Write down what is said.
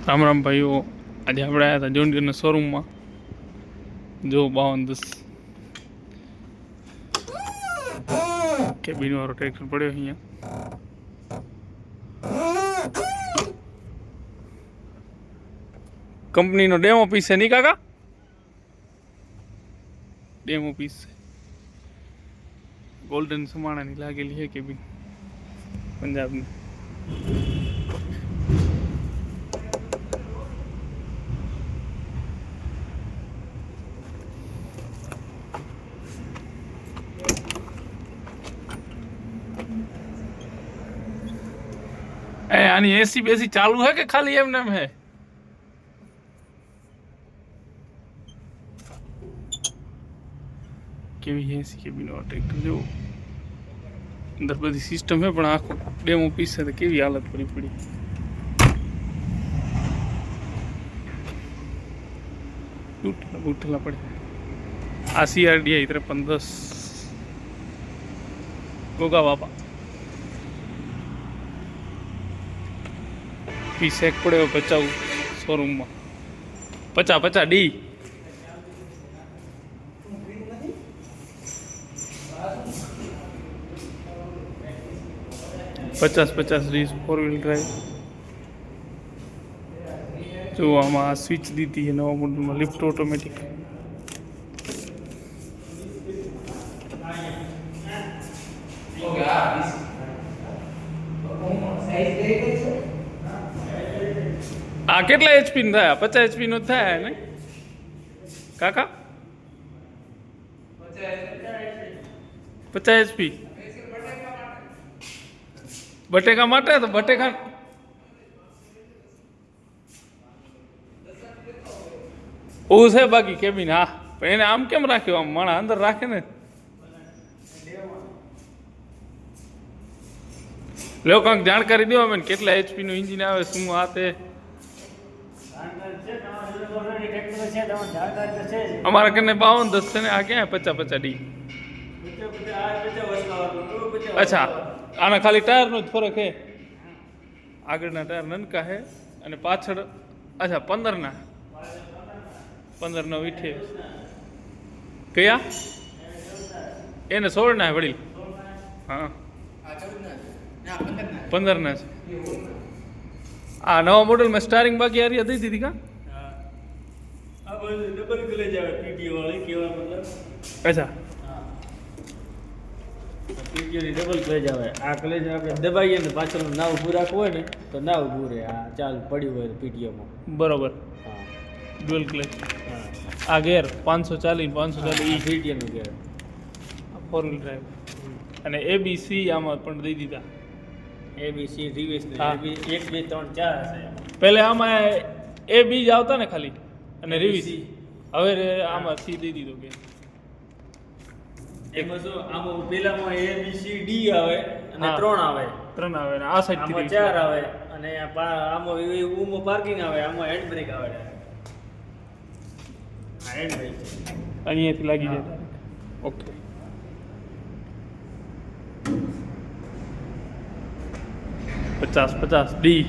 રામ રામ ભાઈઓ, આજે આપણે આવ્યા હતા જોન ડીયરના શોરૂમમાં. જો 5210 કેબિન વાળો ટ્રેક્ટર પડ્યો અહીંયા. કંપનીનો ડેમો પીસ છે નહીં કાકા? ડેમો પીસ છે. ગોલ્ડન સમાણાની લાગેલી છે કેબિન પંજાબની. यानी एसी बेसी चालू है कि खाली एम है? केवी एसी केबिन और ट्रैक्टर जो अंदर बड़ी सिस्टम है पण आखो डेमो पीस है तो केवी हालत पड़ी पड़ी. उठला पड़े. आ CRDI 5310 गोगा बाबा पीस एक पड़े बचाव शोरूम में 50-50 डी 50-50 डी 4 व्हील ड्राइव. जो आम स्विच दी थी नवा मॉडल में लिफ्ट ऑटोमेटिक. आ કેટલા HP નો થાય? 50 HP નો થાય ને કાકા? 50 HP બટેકા માટે તો બટેકા ઓ છે બાકી કેબિન. હા પણ એને આમ કેમ રાખ્યો? આમ માણા અંદર રાખે ને. લો કંઈક જાણકારી દો અમે કેટલા HP નું એન્જિન આવે શું આ તે. અમારા કને 5210 છે ને આ ક્યાં 50-50 ડી? અચ્છા આના ખાલી ટાયરનો જ ફરક છે. આગળના ટાયર નનકા છે અને પાછળ અચ્છા 15 ના 28 કયા એને 16 ના વડીલ. હા 15 ના છે. આ નવા મોડલમાં સ્ટારિંગ બાકી આ દઈ દીધી કા? डबल क्लेज આવે પીટીઓ વાળી કેવા મતલબ. અચ્છા પીટીઓ ની ડબલ ક્લેજ આવે. આ ક્લેજ આપણે દબાઈએ ને પાછળનું નાવ ઊભું રાખવું હોય ને તો નાવ ઊભું રહે. આ ચાલ પડ્યું હોય તો પીટીઓ માં બરોબર. હા ડ્યુઅલ ક્લેચ. આ ગેર 540 ઈ પીટીઓ નું ગેર 4 વ્હીલ ડ્રાઈવ અને ABC આમાં પણ દઈ દીધા. ABC રિવર્સ ને 1 2 3 4 હશે. પહેલે આમાં AB જ આવતા ને ખાલી અને રિવર્સ. હવે આમાં C દઈ દીધો કે એમાં શું આમાં પેલામાં ABCD આવે અને 3 આવે. 3 આવે અને આ સાઈડ આમાં 4 આવે અને આમાં ઉમો પાર્કિંગ આવે. આમાં હેન્ડ બ્રેક આવે. આ હેન્ડ બ્રેક અહીંયાથી લાગી જાય. Okay 50-50 D